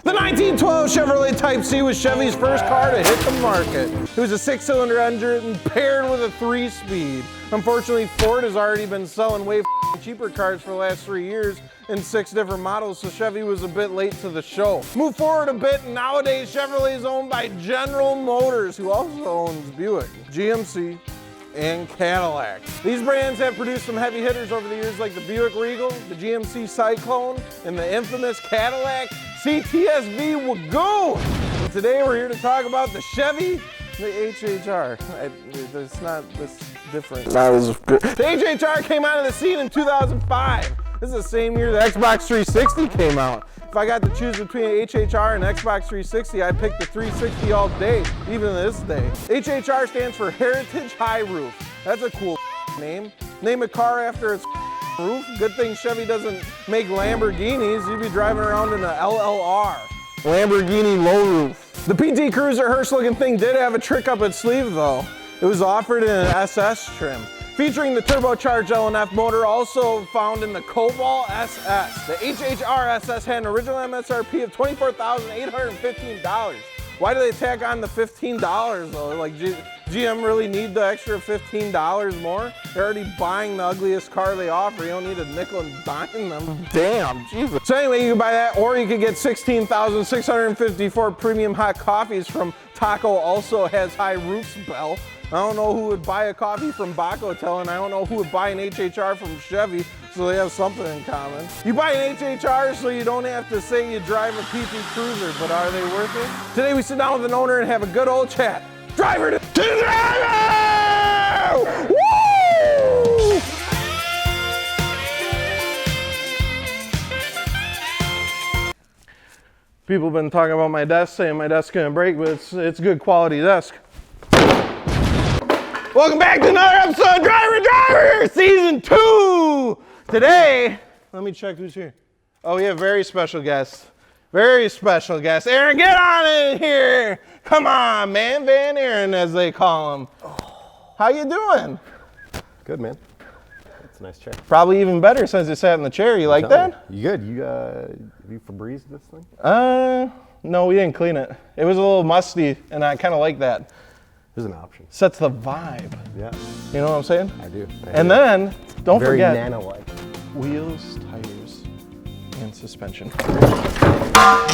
The 1912 Chevrolet Type C was Chevy's first car to hit the market. It was a 6-cylinder engine paired with a 3-speed. Unfortunately, Ford has already been selling way cheaper cars for the last 3 years in 6 different models, so Chevy was a bit late to the show. Move forward a bit, and nowadays Chevrolet is owned by General Motors, who also owns Buick, GMC, and Cadillac. These brands have produced some heavy hitters over the years like the Buick Regal, the GMC Cyclone, and the infamous Cadillac CTS-V Wagoon. And today we're here to talk about the Chevy, the HHR. It's not this different. Not as good. The HHR came out of the scene in 2005. This is the same year the Xbox 360 came out. If I got to choose between HHR and Xbox 360, I'd pick the 360 all day, even to this day. HHR stands for Heritage High Roof. That's a cool name. Name a car after its roof. Good thing Chevy doesn't make Lamborghinis. You'd be driving around in a LLR. Lamborghini low roof. The PT Cruiser hearse looking thing did have a trick up its sleeve though. It was offered in an SS trim, featuring the turbocharged LNF motor, also found in the Cobalt SS. The HHR SS had an original MSRP of $24,815. Why do they tack on the $15 though? Like GM really need the extra $15 more? They're already buying the ugliest car they offer. You don't need a nickel and dime them. Damn, Jesus. So anyway, you can buy that, or you could get 16,654 premium hot coffees from Taco, also has high roofs bell. I don't know who would buy a coffee from Bacotel, and I don't know who would buy an HHR from Chevy, so they have something in common. You buy an HHR so you don't have to say you drive a PT Cruiser, but are they worth it? Today we sit down with an owner and have a good old chat. Driver to driver! Woo! People have been talking about my desk, saying my desk's gonna break, but it's a good quality desk. Welcome back to another episode of Driver Season 2! Today, let me check who's here. Oh, we have very special guests. Very special guests. Aaron, get on in here! Come on, man. Van Aaron, as they call him. How you doing? Good, man. That's a nice chair. Probably even better since you sat in the chair. You like that? You good? You Febreze this thing? No, we didn't clean it. It was a little musty, and I kind of like that. There's an option. Sets the vibe. Yeah. You know what I'm saying? I do. And then, don't forget, very nano-like. wheels, tires, and suspension.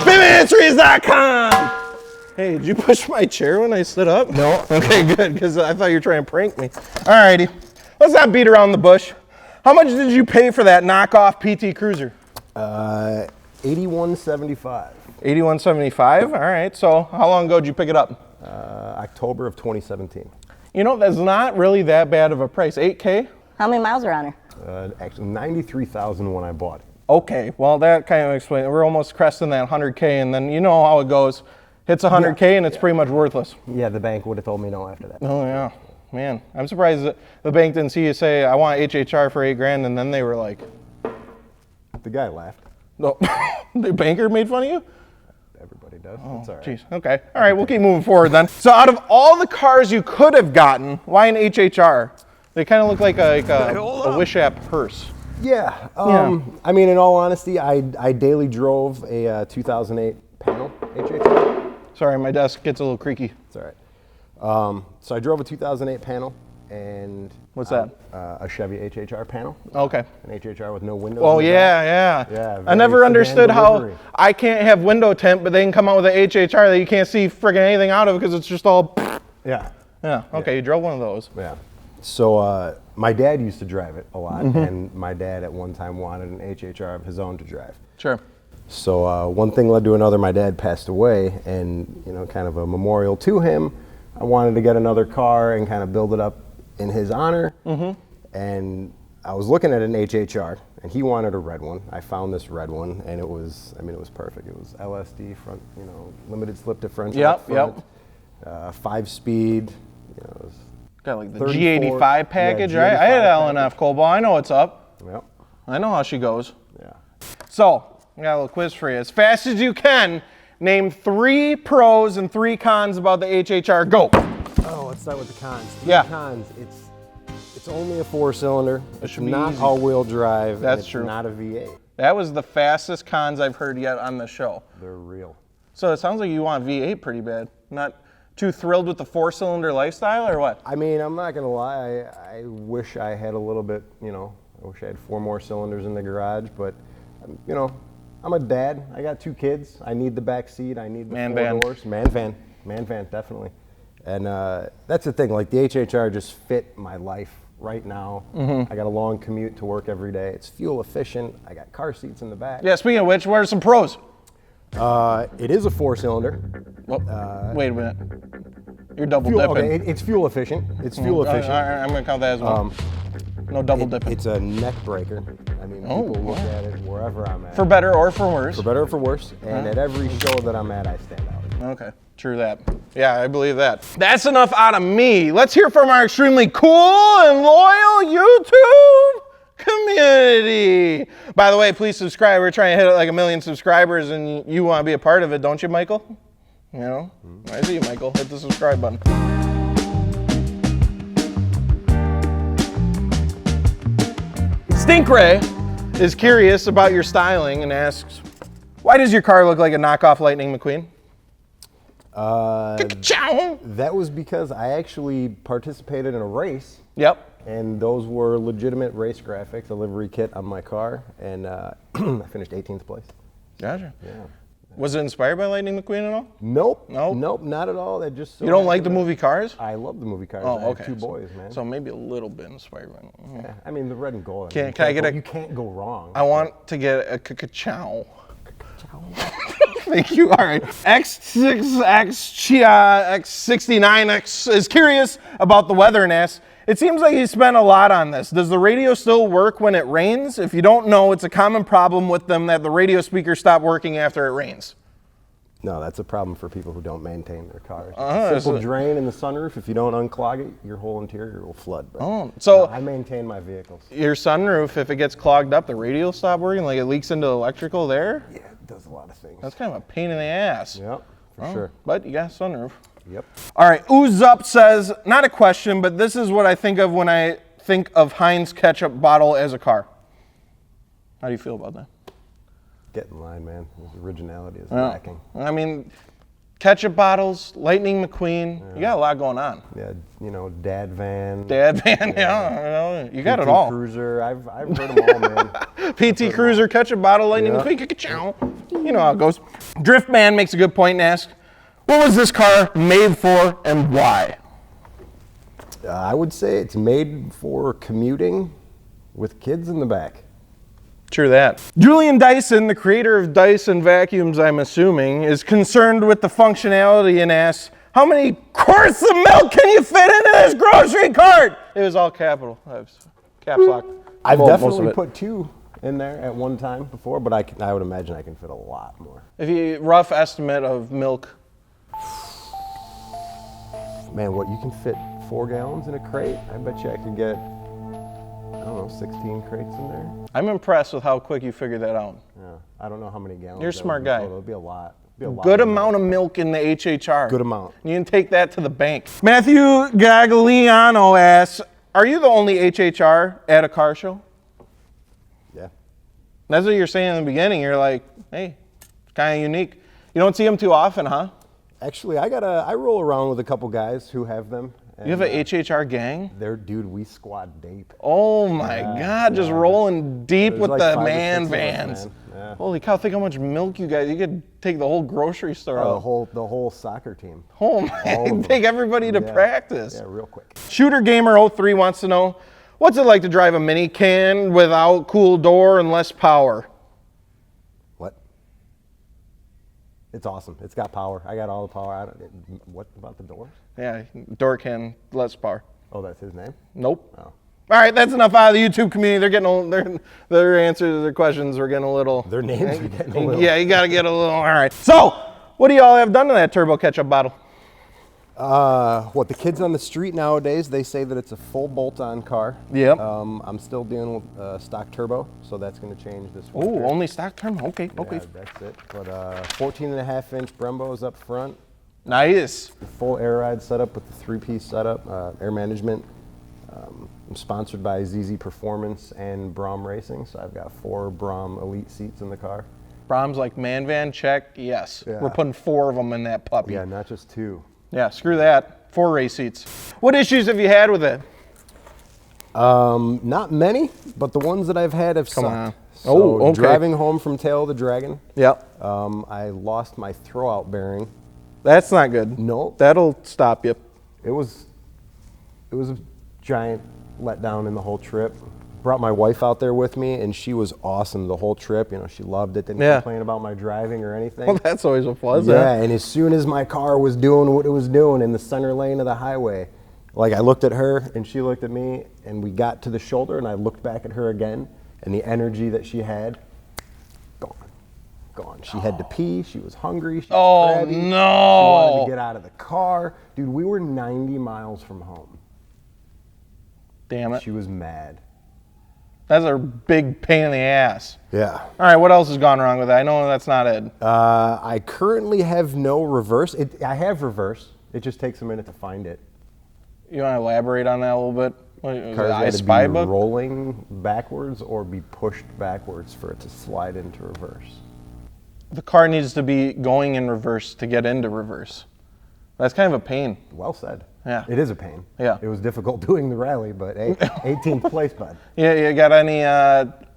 BigManTrees.com! Hey, did you push my chair when I stood up? No. Okay, good, because I thought you were trying to prank me. Alrighty, let's not beat around the bush. How much did you pay for that knockoff PT Cruiser? $81.75. $81.75? All right, so how long ago did you pick it up? October of 2017. You know, that's not really that bad of a price. $8K? How many miles are on her? Actually, 93,000 when I bought it. Okay, well that kind of explains it. We're almost cresting that 100K, and then you know how it goes. Hits 100K and it's pretty much worthless. Yeah, the bank would have told me no after that. Oh yeah, man. I'm surprised that the bank didn't see you say, I want HHR for $8,000, and then they were like. The guy laughed. No, the banker made fun of you? Everybody does. Oh, it's all right. Geez. Okay. All right, we'll keep moving forward then. So out of all the cars you could have gotten, why an HHR? They kind of look like a Wish App hearse. Yeah. I mean, in all honesty, I daily drove a 2008 panel HHR. Sorry, my desk gets a little creaky. It's all right. So I drove a 2008 panel, and What's that? A Chevy HHR panel. Okay. An HHR with no windows. Oh in the yeah. Yeah, I never very understood sedan how delivery. I can't have window tint, but they can come out with an HHR that you can't see friggin' anything out of because it's just all. Yeah. Yeah. Okay, you drove one of those. Yeah. So my dad used to drive it a lot, and my dad at one time wanted an HHR of his own to drive. Sure. So one thing led to another. My dad passed away, and kind of a memorial to him, I wanted to get another car and kind of build it up in his honor. And I was looking at an HHR, and he wanted a red one. I found this red one, and it was perfect. It was LSD front, limited slip differential. Yep, front, 5-speed. It was Got like the 34 G85 package, yeah, right? I had G85 an LNF Cobalt. I know what's up. Yep. I know how she goes. Yeah. So, I got a little quiz for you. As fast as you can, name 3 pros and 3 cons about the HHR. Go. Oh, let's start with the cons. Yeah. Cons. It's only a 4-cylinder. It's should be not easy. all-wheel drive. That's it's true. Not a V8. That was the fastest cons I've heard yet on the show. They're real. So it sounds like you want V8 pretty bad. Not too thrilled with the 4-cylinder lifestyle, or what? I mean, I'm not gonna lie. I wish I had a little bit. You know, I wish I had 4 more cylinders in the garage. But you know, I'm a dad. I got 2 kids. I need the back seat. I need the Man 4 van. doors. Man van, definitely. And that's the thing. Like the HHR just fit my life right now. I got a long commute to work every day. It's fuel efficient. I got car seats in the back. Yeah, speaking of which, what are some pros? It is a 4-cylinder. Well, wait a minute. You're double Fuel, dipping. okay, it's fuel efficient. It's fuel All right, efficient. I'm going to count that as one. No double dipping. It's a neck breaker. I mean, people look at it wherever I'm at. For better or for worse. For better or for worse. And at every show that I'm at, I stand out. Okay, true that. Yeah, I believe that. That's enough out of me. Let's hear from our extremely cool and loyal YouTube community. By the way, please subscribe. We're trying to hit like 1 million subscribers, and you want to be a part of it, don't you, Michael? You know? I see you, Michael. Hit the subscribe button. Stinkray is curious about your styling and asks, why does your car look like a knockoff Lightning McQueen? Chow. That was because I actually participated in a race, Yep. and those were legitimate race graphics, a livery kit on my car, and I finished 18th place. Gotcha. Yeah. Was it inspired by Lightning McQueen at all? Nope. Nope. Nope, not at all. That just so You don't like the happened movie Cars? that- I love the movie Cars. Oh, I have okay. 2 boys, man. So maybe a little bit inspired by it. Yeah, I mean, the red and gold. Can you I can't get go- a- You can't go wrong. I want to get a chow. Thank you. All right. X69X is curious about the weather and asks, it seems like you spent a lot on this. Does the radio still work when it rains? If you don't know, it's a common problem with them that the radio speakers stop working after it rains. No, that's a problem for people who don't maintain their cars. Uh-huh, Simple so- drain in the sunroof. If you don't unclog it, your whole interior will flood. But so- no, I maintain my vehicles. Your sunroof, if it gets clogged up, the radio will stop working, like it leaks into the electrical there? Yeah, it does a lot of things. That's kind of a pain in the ass. Yep, for sure. But you got a sunroof. Yep. All right, Ooze Up says, not a question, but this is what I think of when I think of Heinz ketchup bottle as a car. How do you feel about that? Get in line, man. His originality is lacking. I mean, ketchup bottles, Lightning McQueen, you got a lot going on. Yeah, you know, dad van. Dad van, yeah, you got it PT all. Cruiser. I've heard them all, man. PT Cruiser, ketchup bottle, Lightning Yeah. McQueen, ka-ka-chow. You know how it goes. Driftman makes a good point and asks, what was this car made for and why? I would say it's made for commuting with kids in the back. True that. Julian Dyson, the creator of Dyson vacuums, I'm assuming, is concerned with the functionality and asks, how many quarts of milk can you fit into this grocery cart? It was all capital. I was caps lock. I've Most of definitely it. put 2 in there at one time before, but I would imagine I can fit a lot more. If you rough estimate of milk, Man, what, you can fit 4 gallons in a crate? I bet you I could get, I don't know, 16 crates in there. I'm impressed with how quick you figured that out. Yeah, I don't know how many gallons. You're a that smart would be guy. total. It'd be a lot. Be a lot Good of amount of milk in the HHR. Good amount. You can take that to the bank. Matthew Gagliano asks, are you the only HHR at a car show? Yeah. That's what you're saying in the beginning. You're like, hey, it's kind of unique. You don't see them too often, huh? Actually, I roll around with a couple guys who have them. You have an HHR gang? Dude, we squad deep. Oh my God, just rolling deep There's with like the 5 or 6 man of us, vans. man. Yeah. Holy cow, think how much milk you guys, you could take the whole grocery store Oh, out. the whole soccer team. Oh my, take everybody to Yeah. practice. Yeah, real quick. Shooter Gamer 03 wants to know, what's it like to drive a mini can without cool door and less power? What? It's awesome. It's got power. I got all the power. What about the doors? Yeah, door can, less power. Oh, that's his name? Nope. Oh. All right, that's enough out of the YouTube community. They're getting their answers to their questions are getting a little. Their names are getting a little. Yeah, you got to get a little. All right. So, what do y'all have done to that turbo ketchup bottle? What, the kids on the street nowadays, they say that it's a full bolt-on car. Yep. I'm still dealing with stock turbo, so that's going to change this Oh, winter. only stock turbo. Okay, okay. Yeah, that's it. But 14.5-inch Brembos up front, Nice. full air ride setup with the 3-piece setup, air management. I'm sponsored by ZZ Performance and Brom Racing, so I've got 4 Brom Elite seats in the car. Brom's like, man van, check, yes. Yeah. We're putting 4 of them in that puppy. Yeah, not just 2. Yeah, screw that. 4 race seats. What issues have you had with it? Not many, but the ones that I've had have Come sucked. on. So Oh, okay. driving home from Tail of the Dragon, Yep. I lost my throwout bearing. That's not good. Nope. That'll stop you. It was a giant letdown in the whole trip. Brought my wife out there with me, and she was awesome the whole trip. You know, she loved it, didn't complain about my driving or anything. Well, that's always a plus. Yeah, and as soon as my car was doing what it was doing in the center lane of the highway, like I looked at her and she looked at me, and we got to the shoulder, and I looked back at her again, and the energy that she had, gone. She had to pee, she was hungry, she was crabby, no. she wanted to get out of the car. Dude, we were 90 miles from home. Damn it. She was mad. That's a big pain in the ass. Yeah. All right, what else has gone wrong with it? I know that's not it. I currently have no reverse. I have reverse. It just takes a minute to find it. You want to elaborate on that a little bit? Cars I had to Spy be book? rolling backwards or be pushed backwards for it to slide into reverse. The car needs to be going in reverse to get into reverse. That's kind of a pain. Well said. Yeah. It is a pain. Yeah. It was difficult doing the rally, but hey, 18th place, bud. Yeah, you got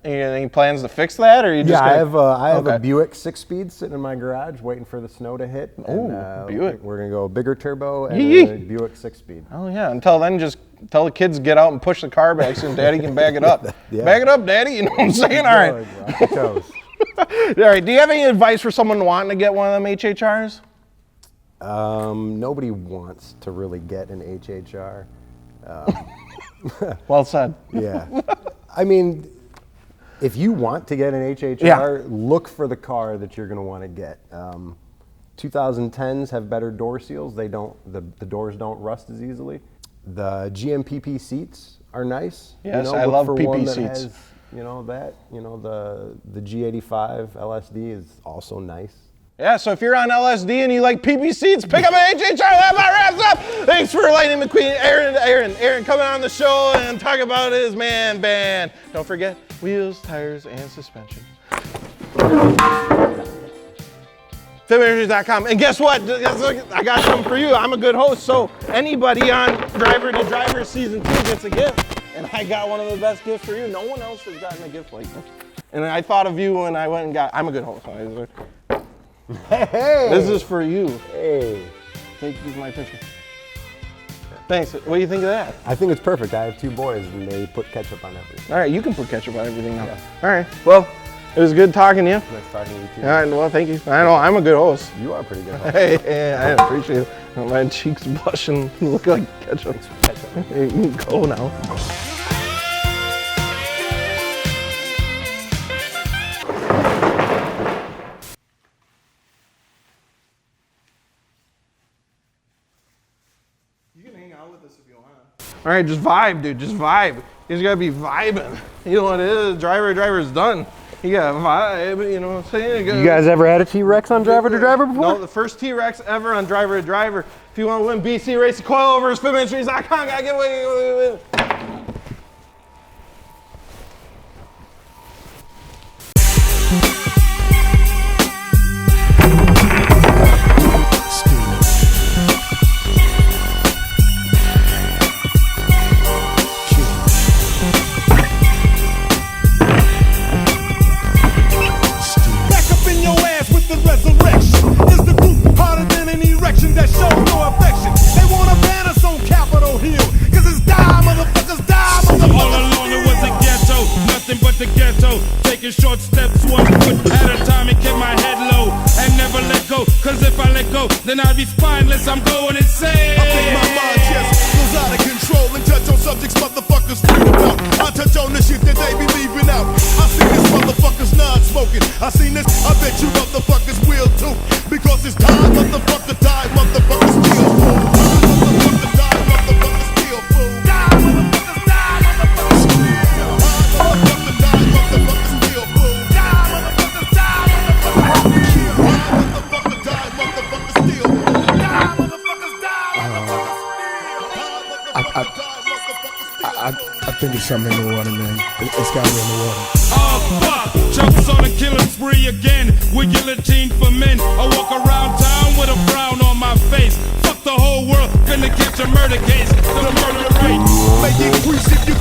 any plans to fix that, or you just? Yeah, gonna, I have Okay. a Buick 6-speed sitting in my garage waiting for the snow to hit. Ooh, Buick. We're going to go a bigger turbo and Yee. a Buick 6-speed. Oh yeah. Until then, just tell the kids to get out and push the car back so Daddy can back it up. Yeah. Back it up, Daddy. You know what I'm saying? All right. Rock your toes. All right. Do you have any advice for someone wanting to get one of them HHRs? Nobody wants to really get an HHR. Well said. Yeah. I mean, if you want to get an HHR, Yeah. look for the car that you're going to want to get. 2010s have better door seals. They don't. The doors don't rust as easily. The GMPP seats are nice. Yes, look I love for PP one that seats. Has, the G85 LSD is also nice. Yeah, so if you're on LSD and you like PP seats, pick up an HHR. That about wraps up. Thanks for Lightning McQueen. Aaron coming on the show and talk about his man band. Don't forget wheels, tires, and suspension. FitManager.com. And guess what? I got something for you. I'm a good host, so anybody on Driver to Driver Season 2 gets a gift. And I got one of the best gifts for you. No one else has gotten a gift like this. And I thought of you when I went and I'm a good host. Hey! This is for you. Hey! Take my picture. Thanks. What do you think of that? I think it's perfect. I have 2 boys, and they put ketchup on everything. All right, you can put ketchup on everything now. Yeah. All right. Well, it was good talking to you. Nice talking to you, too. All right. Well, thank you. I know I'm a good host. You are pretty good. Hey, I appreciate it. My cheeks blushing, look like ketchup. Hey, you can go now. You can hang out with us if you want. All right, just vibe, dude. Just vibe. You just gotta be vibing. You know what it is? Driver's done. You gotta vibe. You know what I'm saying? You guys ever had a T-Rex on Driver to Driver before? No, the first T-Rex ever on Driver to Driver. If you want to win BC Racing Coilovers, FitManager.com. Gotta get away. Back up in your ass with the resurrection. Is the group harder than an erection that shows no affection? They wanna ban us on Capitol Hill, cause it's die, motherfuckers, die, motherfuckers. All along it was a ghetto, nothing but the ghetto. Taking short steps, 1 foot at a time, and kept my head low and never let go. Cause if I let go, then I'd be spineless. I'm going insane. I think my mind just goes out of control and touch on subjects motherfuckers think about. I touch on the shit that they be leaving out. I see this motherfuckers non-smoking. I seen this, I bet you motherfuckers will too. Because it's time, motherfucker, die, motherfuckers steal fool. Motherfucker, die, motherfuckers steal fool. Die, motherfuckers, die, motherfuckers steal. Motherfucker, die, motherfuckers steal fool. Die, motherfuckers, die, motherfuckers steal. Motherfucker, die, motherfuckers steal fool. Die, motherfuckers, die, motherfuckers steal. I think it's something in the water, man. It's gotta be in the water. Oh fuck, jumps on a killing spree again. With guillotine for men. I walk around town with a frown on my face. Fuck the whole world, finna catch a murder case. The murder rate may increase if you